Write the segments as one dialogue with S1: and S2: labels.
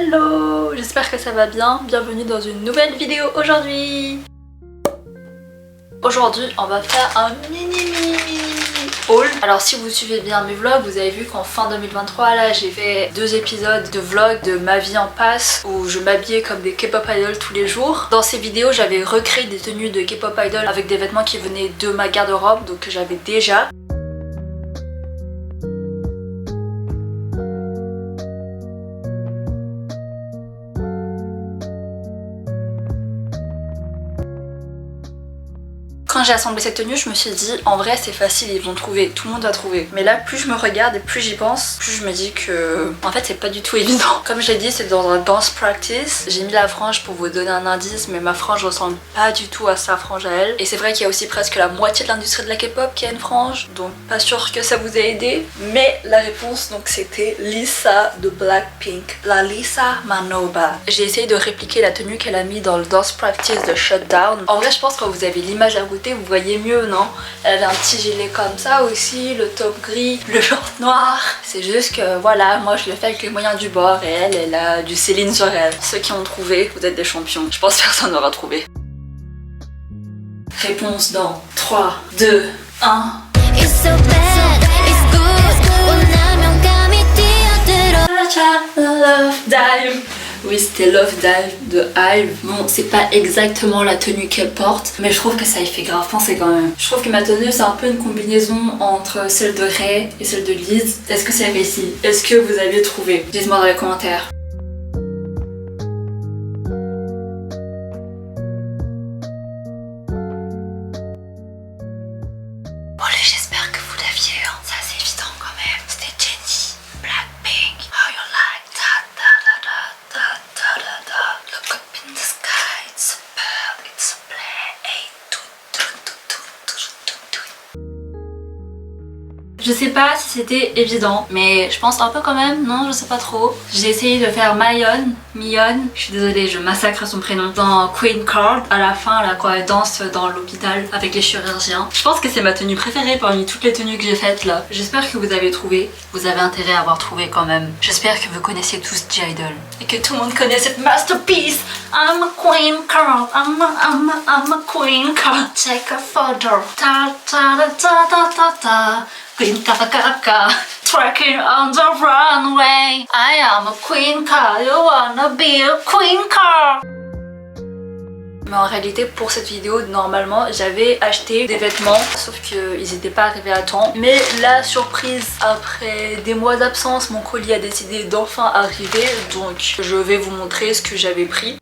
S1: Hello, j'espère que ça va bien. Bienvenue dans une nouvelle vidéo aujourd'hui. Aujourd'hui, on va faire un mini haul. Alors si vous suivez bien mes vlogs, vous avez vu qu'en fin 2023 là j'ai fait 2 épisodes de vlog de ma vie en passe où je m'habillais comme des K-pop idols tous les jours. Dans ces vidéos j'avais recréé des tenues de K-pop idols avec des vêtements qui venaient de ma garde-robe, donc que j'avais déjà. Quand j'ai assemblé cette tenue, je me suis dit en vrai c'est facile, ils vont trouver, tout le monde va trouver. Mais là plus je me regarde et plus j'y pense, plus je me dis que en fait c'est pas du tout évident. Comme je l'ai dit, c'est dans un dance practice. J'ai mis la frange pour vous donner un indice, mais ma frange ressemble pas du tout à sa frange à elle. Et c'est vrai qu'il y a aussi presque la moitié de l'industrie de la K-pop qui a une frange, donc pas sûr que ça vous ait aidé. Mais la réponse donc c'était Lisa de Blackpink, la Lisa Manoba. J'ai essayé de répliquer la tenue qu'elle a mis dans le dance practice de Shutdown. En vrai je pense que quand vous avez l'image à côté vous voyez mieux, non? Elle avait un petit gilet comme ça aussi, le top gris, le short noir. C'est juste que voilà, moi je le fais avec les moyens du bord et elle a du Céline sur elle. Ceux qui ont trouvé, vous êtes des champions. Je pense que personne n'aura trouvé. Réponse dans 3, 2, 1. Love Dive. Oui, c'était Love Dive de Hive. Bon, c'est pas exactement la tenue qu'elle porte, mais je trouve que ça y fait grave penser quand même. Je trouve que ma tenue, c'est un peu une combinaison entre celle de Ray et celle de Liz. Est-ce que c'est réussi? Est-ce que vous avez trouvé? Dites-moi dans les commentaires. Bon, j'espère que vous l'aviez, hein. C'est assez évident quand même. C'était Jennie, Blackpink. How you like that? Da da da da da da da. Look up in the sky, it's a bird, it's a plane. Hey, tout. Je sais pas si c'était évident, mais je pense un peu quand même, non, je sais pas trop. J'ai essayé de faire Mion, je suis désolée, je massacre son prénom, dans Queen Card, à la fin, là, quand elle danse dans l'hôpital avec les chirurgiens. Je pense que c'est ma tenue préférée parmi toutes les tenues que j'ai faites là. J'espère que vous avez trouvé, vous avez intérêt à avoir trouvé quand même. J'espère que vous connaissez tous J-Idol et que tout le monde connaît cette masterpiece. I'm a Queen Card, I'm a Queen Card. Take a photo. Ta ta ta ta ta ta. Queen Kaka, twerking on the runway. I am a queen car, you wanna be a queen car. Mais en réalité pour cette vidéo normalement j'avais acheté des vêtements sauf qu'ils n'étaient pas arrivés à temps. Mais la surprise, après des mois d'absence, mon colis a décidé d'enfin arriver, donc je vais vous montrer ce que j'avais pris.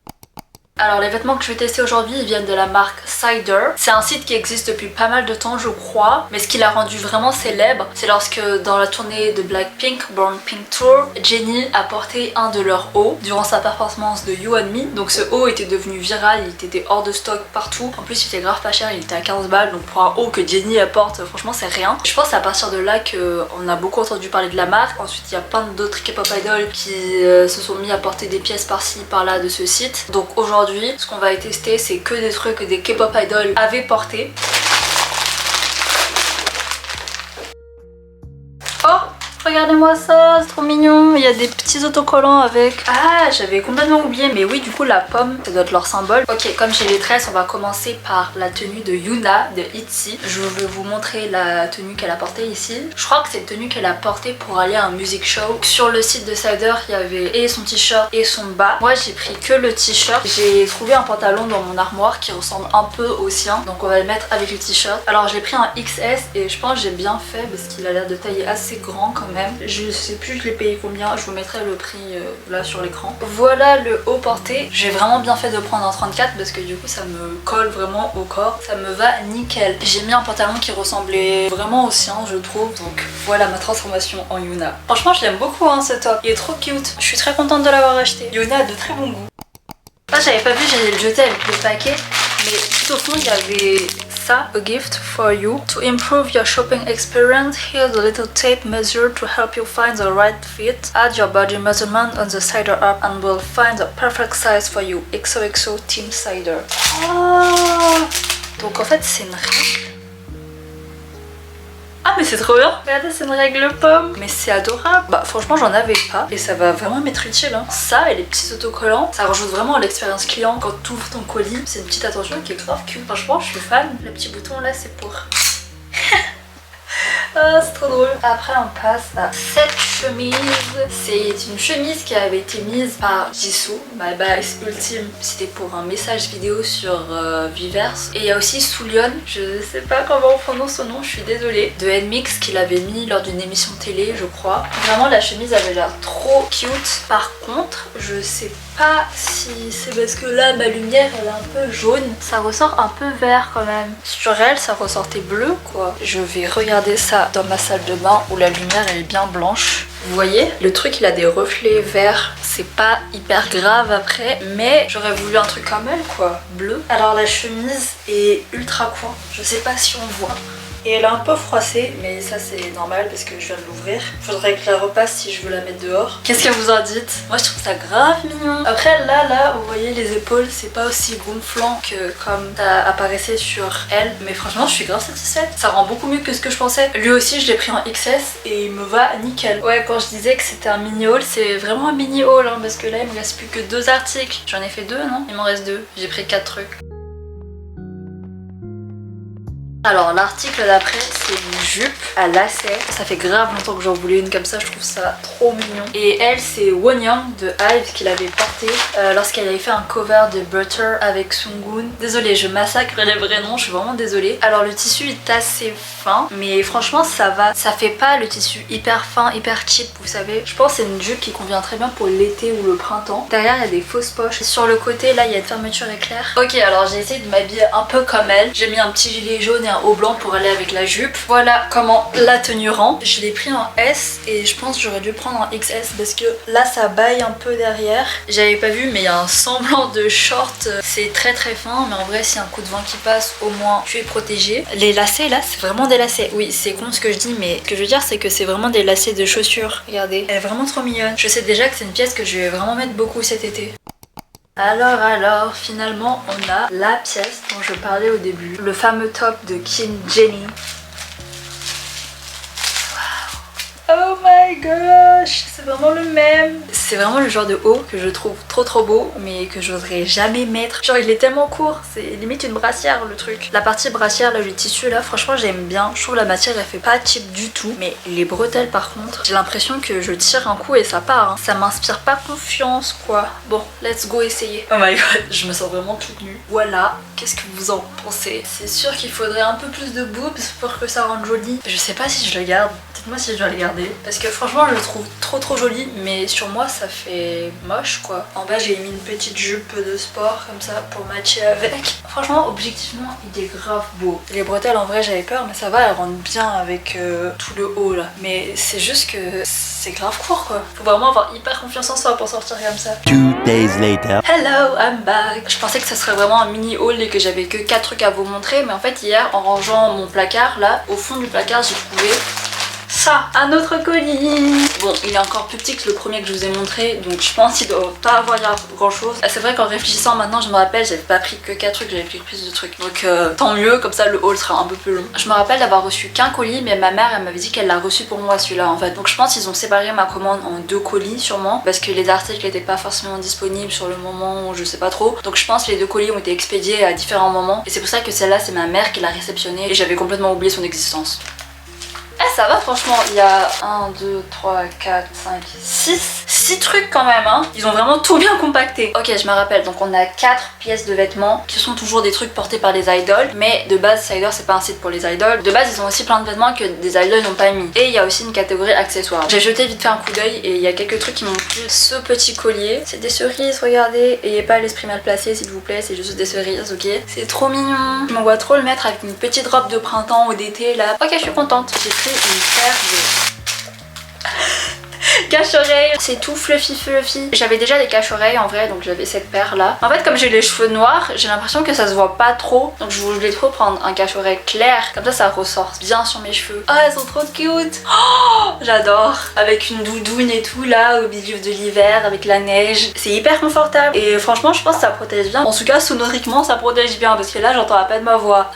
S1: Alors les vêtements que je vais tester aujourd'hui ils viennent de la marque Cider. C'est un site qui existe depuis pas mal de temps je crois, mais ce qui l'a rendu vraiment célèbre c'est lorsque dans la tournée de Blackpink, Born Pink Tour, Jennie a porté un de leurs hauts durant sa performance de You and Me. Donc ce haut était devenu viral, il était hors de stock partout. En plus il était grave pas cher, il était à 15 balles, donc pour un haut que Jennie apporte franchement c'est rien. Je pense que c'est à partir de là qu'on a beaucoup entendu parler de la marque. Ensuite il y a plein d'autres K-pop idols qui se sont mis à porter des pièces par-ci par-là de ce site. Donc aujourd'hui ce qu'on va tester c'est que des trucs que des K-pop idols avaient porté. Oh, regardez-moi ça, c'est trop mignon. Il y a des petits autocollants avec. Ah, j'avais complètement oublié, mais oui, du coup la pomme ça doit être leur symbole. Ok, comme j'ai les tresses, on va commencer par la tenue de Yuna de ITZY. Je vais vous montrer la tenue qu'elle a portée ici. Je crois que c'est une tenue qu'elle a portée pour aller à un music show. Sur le site de Cider il y avait et son t-shirt et son bas. Moi j'ai pris que le t-shirt. J'ai trouvé un pantalon dans mon armoire qui ressemble un peu au sien, donc on va le mettre avec le t-shirt. Alors j'ai pris un XS et je pense que j'ai bien fait parce qu'il a l'air de tailler assez grand quand même. Je sais plus je l'ai payé combien, je vous mettrai le prix là sur l'écran. Voilà le haut porté. J'ai vraiment bien fait de prendre un 34 parce que du coup ça me colle vraiment au corps, ça me va nickel. J'ai mis un pantalon qui ressemblait vraiment au sien je trouve, donc voilà ma transformation en Yuna. Franchement je l'aime beaucoup hein, ce top, il est trop cute, je suis très contente de l'avoir acheté. Yuna a de très bon goût. Ah j'avais pas vu, j'allais le jeter avec le paquet, mais tout au fond il y avait ça, a gift for you. To improve your shopping experience, here's a little tape measure to help you find the right fit. Add your body measurement on the Cider app and we'll find the perfect size for you. XOXO Team Cider. Oh, donc en fait c'est une règle. Ah mais c'est trop bien. Regardez, c'est une règle pomme. Mais c'est adorable. Bah franchement j'en avais pas et ça va vraiment m'être utile hein. Ça et les petits autocollants, ça rajoute vraiment à l'expérience client quand tu ouvres ton colis. C'est une petite attention qui est grave cute. Franchement je suis fan. Le petit bouton là c'est pour... Ah, c'est trop drôle. Après on passe à cette chemise. C'est une chemise qui avait été mise par Jisoo, ma base ultime. C'était pour un message vidéo sur Viverse. Et il y a aussi Soolion, je sais pas comment on prononce son nom, je suis désolée, de NMIX qui l'avait mis lors d'une émission télé je crois. Vraiment la chemise avait l'air trop cute. Par contre je sais pas si c'est parce que là ma lumière elle est un peu jaune. Ça ressort un peu vert quand même. Sur elle ça ressortait bleu quoi. Je vais regarder ça dans ma salle de bain où la lumière elle est bien blanche. Vous voyez, le truc il a des reflets verts, c'est pas hyper grave après, mais j'aurais voulu un truc comme elle quoi, bleu. Alors la chemise est ultra courte, je sais pas si on voit. Et elle est un peu froissée, mais ça c'est normal parce que je viens de l'ouvrir. Faudrait que je la repasse si je veux la mettre dehors. Qu'est-ce que vous en dites? Moi je trouve ça grave mignon. Après là, vous voyez les épaules, c'est pas aussi gonflant que comme ça apparaissait sur elle. Mais franchement je suis grave satisfaite. Ça rend beaucoup mieux que ce que je pensais. Lui aussi je l'ai pris en XS et il me va nickel. Ouais, quand je disais que c'était un mini haul, c'est vraiment un mini haul hein, parce que là il me reste plus que 2 articles. J'en ai fait 2 non? Il m'en reste 2. J'ai pris 4 trucs. Alors l'article d'après c'est une jupe à lacets. Ça fait grave longtemps que j'en voulais une comme ça, je trouve ça trop mignon. Et elle c'est Wonyoung de Hive qui l'avait portée lorsqu'elle avait fait un cover de Butter avec Sungun. Désolée je massacre les vrais noms, je suis vraiment désolée. Alors le tissu est assez fin mais franchement ça va, ça fait pas le tissu hyper fin, hyper cheap vous savez. Je pense que c'est une jupe qui convient très bien pour l'été ou le printemps. Derrière il y a des fausses poches. Sur le côté là il y a une fermeture éclair. Ok alors j'ai essayé de m'habiller un peu comme elle. J'ai mis un petit gilet jaune et un haut blanc pour aller avec la jupe. Voilà comment la tenue rend. Je l'ai pris en S et je pense que j'aurais dû prendre en XS parce que là ça baille un peu derrière. J'avais pas vu mais il y a un semblant de short. C'est très très fin mais en vrai si un coup de vent qui passe au moins tu es protégé. Les lacets là c'est vraiment des lacets. Oui c'est con ce que je dis mais ce que je veux dire c'est que c'est vraiment des lacets de chaussures. Regardez, elle est vraiment trop mignonne. Je sais déjà que c'est une pièce que je vais vraiment mettre beaucoup cet été. Alors, finalement, on a la pièce dont je parlais au début. Le fameux top de Kim Jenny. Oh my gosh, c'est vraiment le même. C'est vraiment le genre de haut que je trouve trop beau mais que j'oserais jamais mettre. Genre il est tellement court, c'est limite une brassière le truc. La partie brassière là, le tissu là, franchement j'aime bien. Je trouve la matière elle fait pas cheap du tout. Mais les bretelles par contre, j'ai l'impression que je tire un coup et ça part hein. Ça m'inspire pas confiance quoi. Bon, let's go essayer. Oh my god, je me sens vraiment toute nue. Voilà, qu'est-ce que vous en pensez? C'est sûr qu'il faudrait un peu plus de boobs pour que ça rende joli. Je sais pas si je le garde. Dites-moi si je dois le garder. Parce que franchement je le trouve trop joli mais sur moi ça fait moche quoi. En bas j'ai mis une petite jupe de sport comme ça pour matcher avec. Franchement objectivement il est grave beau. Les bretelles en vrai j'avais peur mais ça va, elles rentrent bien avec tout le haut là. Mais c'est juste que c'est grave court quoi. Faut vraiment avoir hyper confiance en soi pour sortir comme ça.
S2: 2 days later.
S1: Hello, I'm back. Je pensais que ça serait vraiment un mini haul et que j'avais que 4 trucs à vous montrer mais en fait hier en rangeant mon placard là, au fond du placard j'ai trouvé ça, un autre colis. Bon, il est encore plus petit que le premier que je vous ai montré, donc je pense qu'il doit pas avoir grand chose. C'est vrai qu'en réfléchissant maintenant, je me rappelle, j'avais pas pris que 4 trucs, j'avais pris plus de trucs. Donc tant mieux, comme ça le haul sera un peu plus long. Je me rappelle d'avoir reçu qu'un colis, mais ma mère elle m'avait dit qu'elle l'a reçu pour moi celui-là en fait. Donc je pense qu'ils ont séparé ma commande en 2 colis sûrement, parce que les articles n'étaient pas forcément disponibles sur le moment, je sais pas trop. Donc je pense que les 2 colis ont été expédiés à différents moments. Et c'est pour ça que celle-là c'est ma mère qui l'a réceptionnée et j'avais complètement oublié son existence. Eh ça va franchement, il y a 1, 2, 3, 4, 5, 6 trucs quand même hein. Ils ont vraiment tout bien compacté. Ok je me rappelle, donc on a 4 pièces de vêtements qui sont toujours des trucs portés par les idoles. Mais de base Cider c'est pas un site pour les idoles. De base ils ont aussi plein de vêtements que des idoles n'ont pas mis. Et il y a aussi une catégorie accessoires. J'ai jeté vite fait un coup d'œil et il y a quelques trucs qui m'ont plu. Ce petit collier, c'est des cerises, regardez. Ayez pas l'esprit mal placé s'il vous plaît, c'est juste des cerises, ok. C'est trop mignon. Je me vois trop le mettre avec une petite robe de printemps ou d'été là. Ok je suis contente. J'ai pris une paire de cache-oreilles, c'est tout fluffy. J'avais déjà des cache-oreilles en vrai, donc j'avais cette paire là. En fait comme j'ai les cheveux noirs, j'ai l'impression que ça se voit pas trop, donc je voulais trop prendre un cache-oreille clair, comme ça ressort bien sur mes cheveux. Ah elles sont trop cute. Oh j'adore, avec une doudoune et tout là au milieu de l'hiver avec la neige. C'est hyper confortable et franchement je pense que ça protège bien. En tout cas sonoriquement ça protège bien parce que là j'entends à peine ma voix.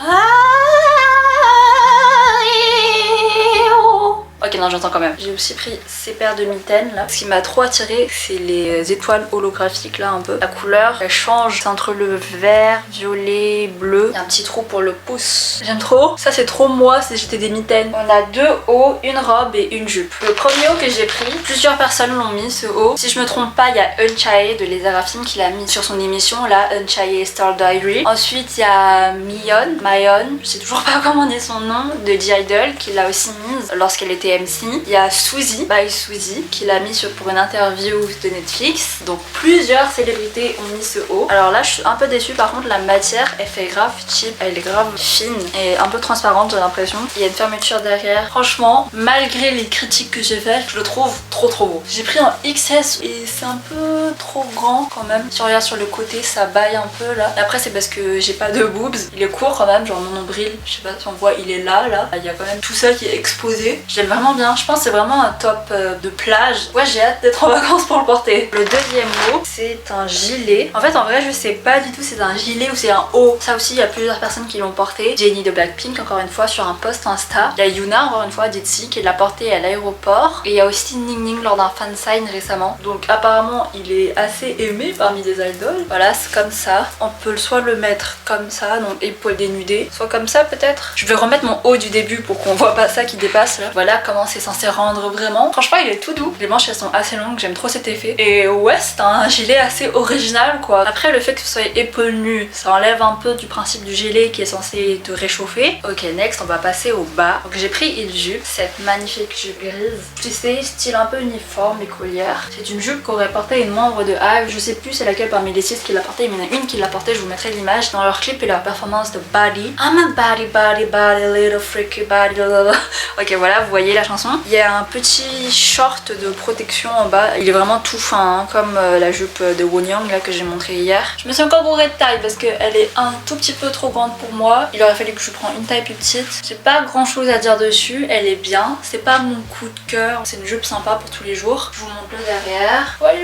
S1: Ok, non, j'entends quand même. J'ai aussi pris ces paires de mitaines là. Ce qui m'a trop attiré, c'est les étoiles holographiques là un peu. La couleur, elle change. C'est entre le vert, violet, bleu. Il y a un petit trou pour le pouce. J'aime trop. Ça, c'est trop moi si j'étais des mitaines. On a 2 hauts, une robe et une jupe. Le premier haut que j'ai pris, plusieurs personnes l'ont mis ce haut. Si je me trompe pas, il y a Unchae de Les Arafim qui l'a mis sur son émission là, Unchae Star Diary. Ensuite, il y a Mayon, je sais toujours pas comment on dit son nom, de G-Idol qui l'a aussi mise lorsqu'elle était MC. Il y a Suzy, by Suzy, qui l'a mis pour une interview de Netflix. Donc plusieurs célébrités ont mis ce haut. Alors là, je suis un peu déçue. Par contre, la matière, elle fait grave cheap. Elle est grave fine et un peu transparente, j'ai l'impression. Il y a une fermeture derrière. Franchement, malgré les critiques que j'ai faites, je le trouve trop beau. J'ai pris en XS et c'est un peu trop grand quand même. Si on regarde sur le côté, ça baille un peu là. Et après, c'est parce que j'ai pas de boobs. Il est court quand même, genre mon nombril. Je sais pas si on voit, il est là. Il y a quand même tout ça qui est exposé. J'aime vraiment bien. Je pense que c'est vraiment un top de plage. Ouais, j'ai hâte d'être en vacances pour le porter. Le deuxième haut, c'est un gilet. En fait, en vrai, je sais pas du tout si c'est un gilet ou c'est un haut. Ça aussi, il y a plusieurs personnes qui l'ont porté. Jennie de Blackpink, encore une fois, sur un post Insta. Il y a Yuna, encore une fois, d'Itzy, qui l'a porté à l'aéroport. Et il y a aussi Ning Ning lors d'un fan sign récemment. Donc apparemment, il est assez aimé parmi les idoles. Voilà, c'est comme ça. On peut soit le mettre comme ça, donc épaules dénudées, soit comme ça peut-être. Je vais remettre mon haut du début pour qu'on voit pas ça qui dépasse là. Voilà comment c'est censé rendre vraiment. Franchement, il est tout doux. Les manches elles sont assez longues, j'aime trop cet effet. Et ouais, c'est un gilet assez original quoi. Après, le fait que ce soit épaules nues, ça enlève un peu du principe du gilet qui est censé te réchauffer. Ok, next, on va passer au bas. Donc j'ai pris une jupe, cette magnifique jupe grise. Tu sais, style un peu uniforme, écolière. C'est une jupe qu'aurait portée une membre de Hive. Je sais plus c'est laquelle parmi les 6 qui l'a portée, mais il y en a une qui l'a portée, je vous mettrai l'image dans leur clip et leur performance de Body. I'm a body, little freaky body. Ok, voilà, vous voyez la chanson. Il y a un petit short de protection en bas. Il est vraiment tout fin, hein, comme la jupe de Wonyoung là que j'ai montré hier. Je me suis encore gourée de taille parce qu'elle est un tout petit peu trop grande pour moi. Il aurait fallu que je prenne une taille plus petite. J'ai pas grand chose à dire dessus. Elle est bien. C'est pas mon coup de cœur. C'est une jupe sympa pour tous les jours. Je vous montre le derrière. Voilà.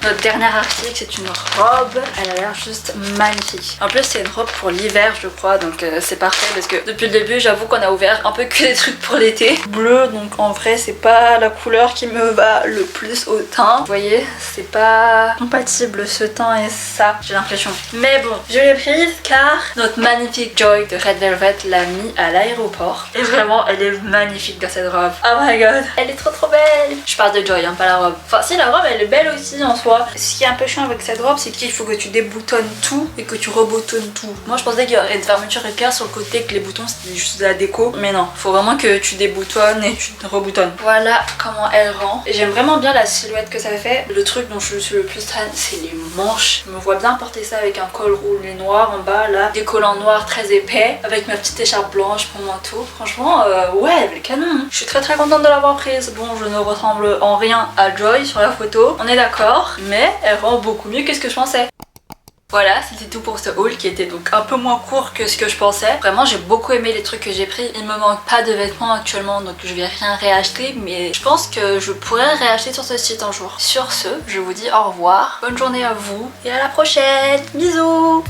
S1: Notre dernière article, c'est une robe. Elle a l'air juste magnifique. En plus, c'est une robe pour l'hiver, je crois. Donc c'est parfait parce que depuis le début, j'avoue qu'on a ouvert un peu que des trucs pour l'été. Bleu, donc en vrai, c'est pas la couleur qui me va le plus au teint. Vous voyez, c'est pas compatible ce teint et ça, j'ai l'impression. Mais bon, je l'ai prise car notre magnifique Joy de Red Velvet l'a mis à l'aéroport. Et vraiment, elle est magnifique dans cette robe. Oh my god, elle est trop belle. Je parle de Joy, hein, pas la robe. Enfin, si, la robe, elle est belle aussi en soi. Ce qui est un peu chiant avec cette robe, c'est qu'il faut que tu déboutonnes tout et que tu reboutonnes tout. Moi, je pensais qu'il y aurait une fermeture éclair sur le côté, que les boutons c'était juste de la déco. Mais non, faut vraiment que tu déboutonnes et tu reboutonnes. Voilà comment elle rend. Et j'aime vraiment bien la silhouette que ça fait. Le truc dont je suis le plus fan, c'est les manches. Je me vois bien porter ça avec un col roulé noir en bas là, des collants noirs très épais, avec ma petite écharpe blanche, mon manteau. Franchement, ouais, le canon. Je suis très contente de l'avoir prise. Bon, je ne ressemble en rien à Joy sur la photo, on est d'accord, mais elle rend beaucoup mieux que ce que je pensais. Voilà, c'était tout pour ce haul qui était donc un peu moins court que ce que je pensais. Vraiment, j'ai beaucoup aimé les trucs que j'ai pris. Il me manque pas de vêtements actuellement, donc je vais rien réacheter, mais je pense que je pourrais réacheter sur ce site un jour. Sur ce, je vous dis au revoir, bonne journée à vous et à la prochaine. Bisous.